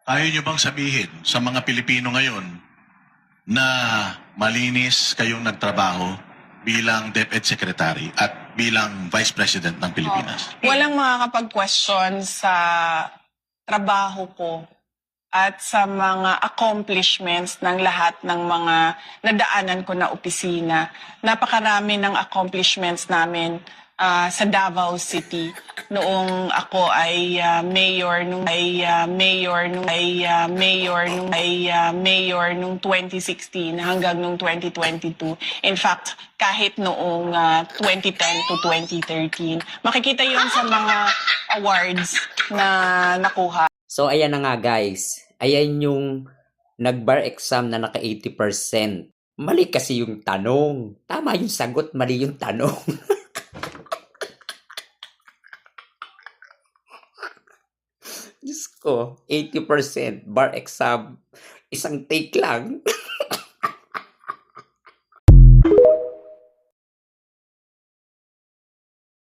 Ayaw niyo bang sabihin sa mga Pilipino ngayon na malinis kayong nagtrabaho bilang DepEd Secretary at bilang Vice President ng Pilipinas? Walang makakapag-question sa trabaho ko at sa mga accomplishments ng lahat ng mga nadaanan ko na opisina. Napakarami ng accomplishments namin sa Davao City noong ako ay mayor nung 2016 hanggang nung 2022. In fact, kahit noong 2010 to 2013. Makikita 'yon sa mga awards na nakuha. So, ayan na nga guys. Ayan yung nag-bar exam na naka 80%. Mali kasi yung tanong. Tama yung sagot, mali yung tanong. Diyos ko, 80% bar exam. Isang take lang.